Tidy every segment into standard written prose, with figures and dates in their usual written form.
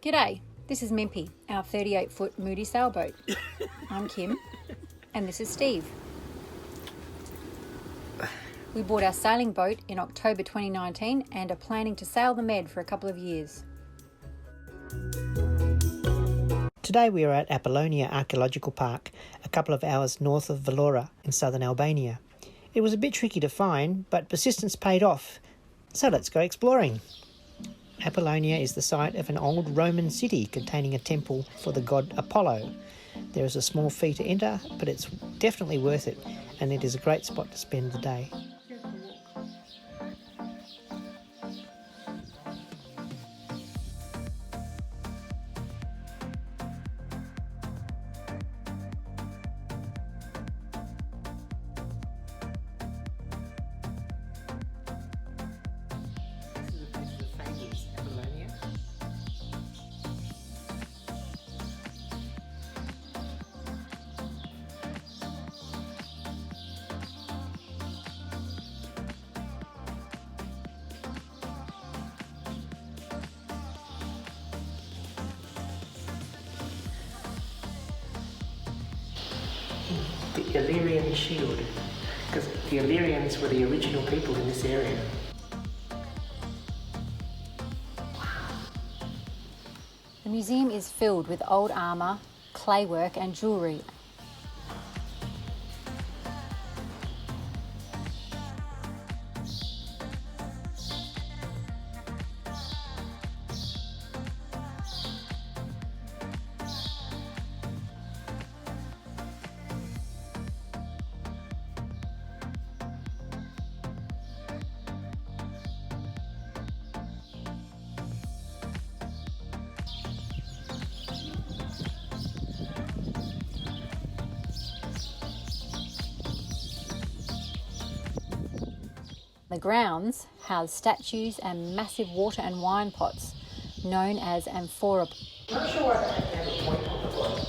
G'day, this is Mimpi, our 38-foot Moody sailboat. I'm Kim, and this is Steve. We bought our sailing boat in October 2019 and are planning to sail the Med for a couple of years. Today we are at Apollonia Archaeological Park, a couple of hours north of Vlora in southern Albania. It was a bit tricky to find, but persistence paid off. So let's go exploring. Apollonia is the site of an old Roman city containing a temple for the god Apollo. There is a small fee to enter, but it's definitely worth it, and it is a great spot to spend the day. The Illyrian shield, because the Illyrians were the original people in this area. The museum is filled with old armour, claywork and jewellery. The grounds house statues and massive water and wine pots, known as amphora. I'm not sure why they have a point on the bottom.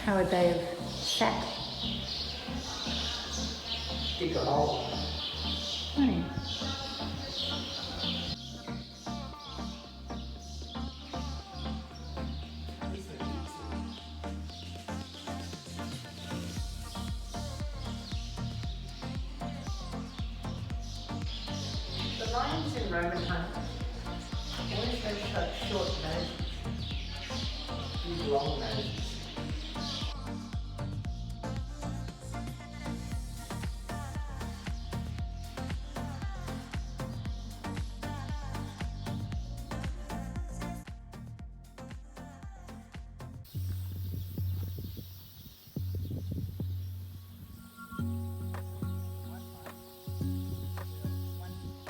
How would they have sat? Dig a hole. The lions in Roman times always had short noses. These long noses.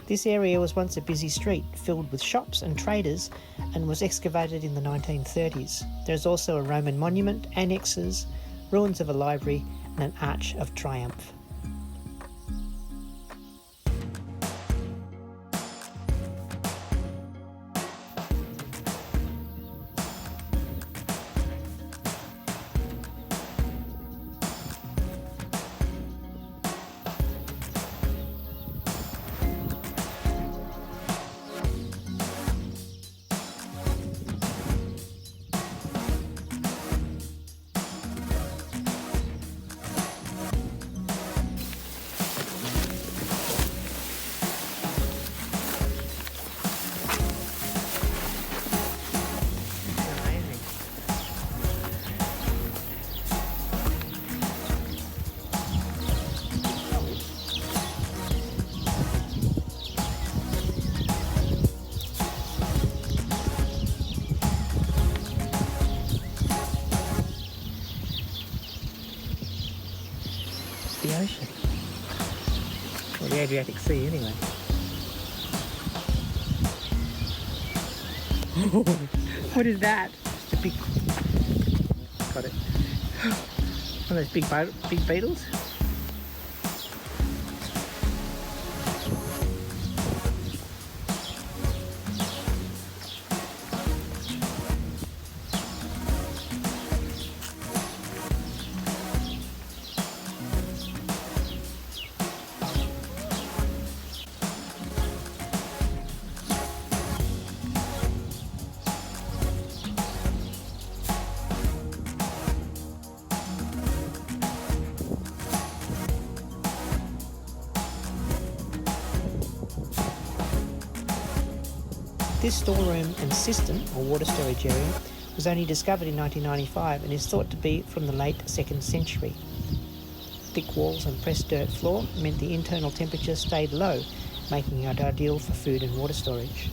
This area was once a busy street filled with shops and traders and was excavated in the 1930s. There is also a Roman monument, annexes, ruins of a library and an Arch of Triumph. The ocean. Or the Adriatic Sea anyway. What is that? Just a big... Got it. One of those big beetles. This storeroom and cistern, or water storage area, was only discovered in 1995 and is thought to be from the late 2nd century. Thick walls and pressed dirt floor meant the internal temperature stayed low, making it ideal for food and water storage.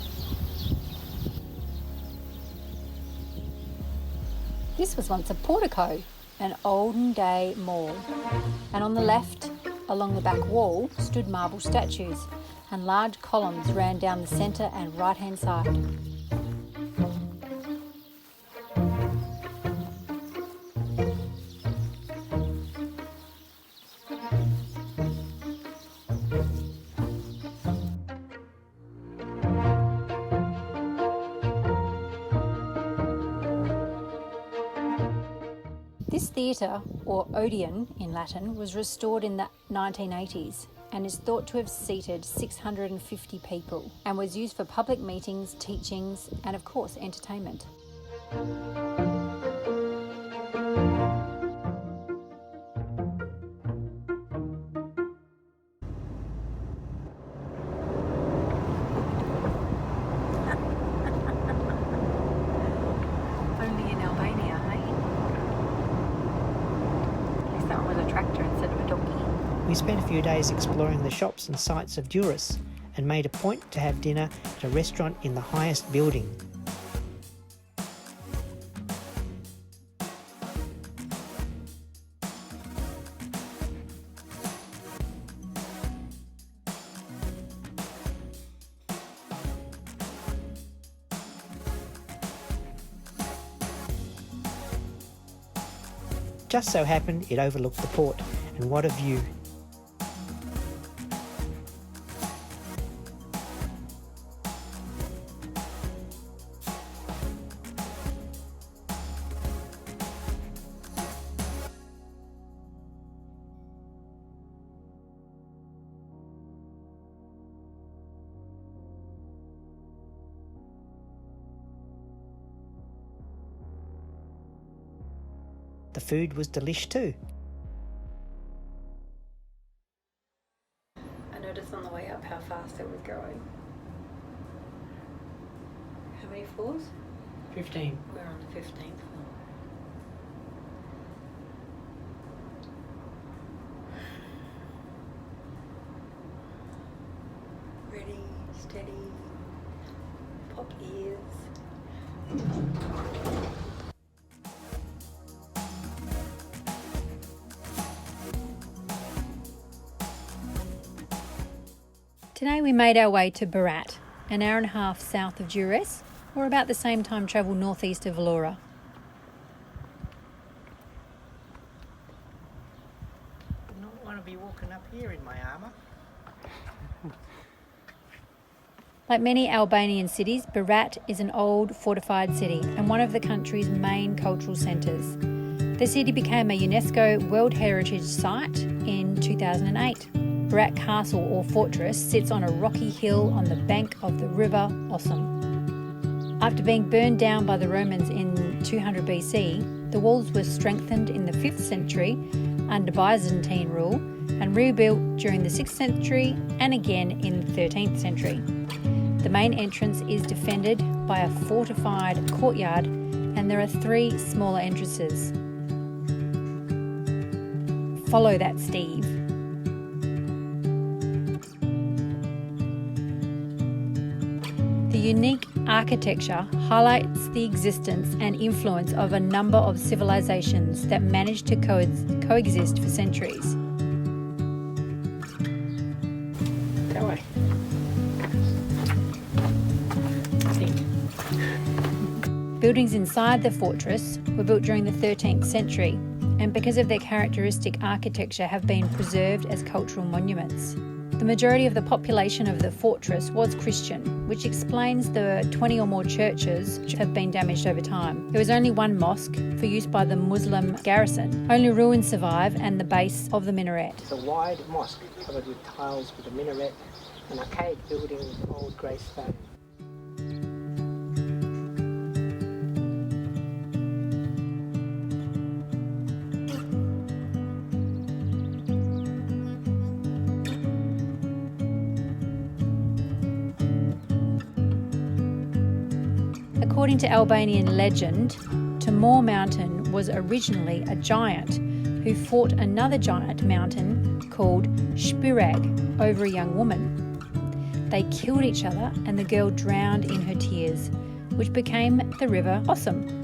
This was once a portico, an olden day mall, and on the left, along the back wall, stood marble statues, and large columns ran down the centre and right hand side. This theatre, or Odeon in Latin, was restored in the 1980s and is thought to have seated 650 people and was used for public meetings, teachings and of course entertainment. Only in Albania, hey? At least that one was a tractor instead of a donkey. We spent a few days exploring the shops and sights of Durres and made a point to have dinner at a restaurant in the highest building. Just so happened it overlooked the port, and what a view. The food was delish too. I noticed on the way up how fast it was going. How many floors? 15. We're on the 15th floor. Ready, steady, pop ears. Today we made our way to Berat, an hour and a half south of Durres, or about the same time travel northeast of Vlora. Would not want to be walking up here in my armour. Like many Albanian cities, Berat is an old fortified city and one of the country's main cultural centres. The city became a UNESCO World Heritage Site in 2008. Berat Castle or fortress sits on a rocky hill on the bank of the river Aussie. After being burned down by the Romans in 200 BC, the walls were strengthened in the 5th century under Byzantine rule and rebuilt during the 6th century and again in the 13th century. The main entrance is defended by a fortified courtyard and there are 3 smaller entrances. Follow that, Steve. The unique architecture highlights the existence and influence of a number of civilizations that managed to coexist for centuries. That way. Buildings inside the fortress were built during the 13th century and because of their characteristic architecture have been preserved as cultural monuments. The majority of the population of the fortress was Christian, which explains the 20 or more churches which have been damaged over time. There was only one mosque for use by the Muslim garrison. Only ruins survive and the base of the minaret. It's a wide mosque covered with tiles with a minaret, an archaic building with old grey stone. According to Albanian legend, Timor Mountain was originally a giant who fought another giant mountain called Shpirag over a young woman. They killed each other and the girl drowned in her tears, which became the river Osum.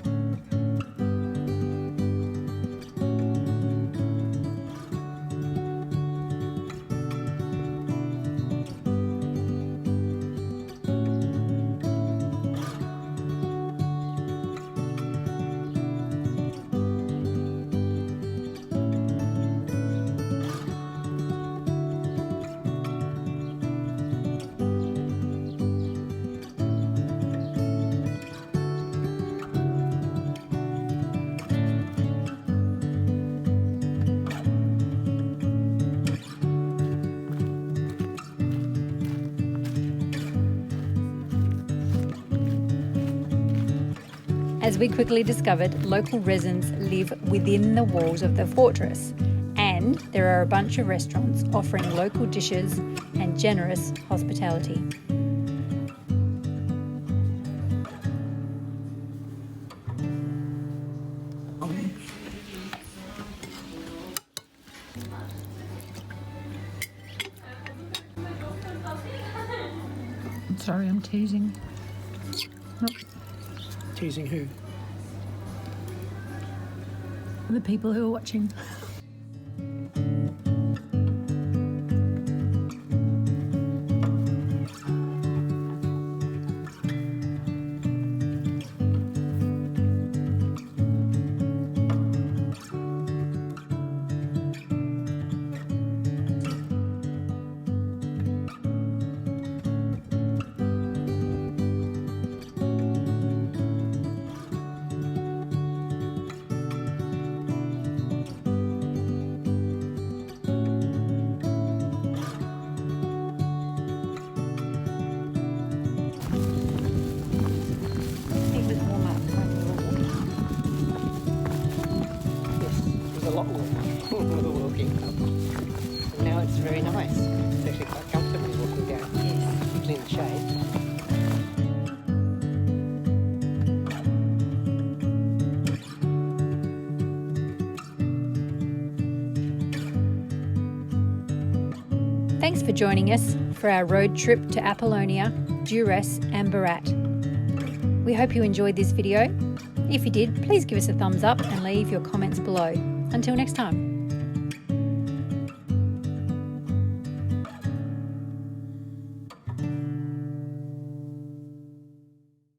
As we quickly discovered, local residents live within the walls of the fortress, and there are a bunch of restaurants offering local dishes and generous hospitality. Sorry, I'm teasing. Nope. Teasing who? The people who are watching. Now it's very nice. It's actually quite comfortable walking down. Yes. Usually in the shade. Thanks for joining us for our road trip to Apollonia, Durres and Berat. We hope you enjoyed this video. If you did, please give us a thumbs up and leave your comments below. Until next time.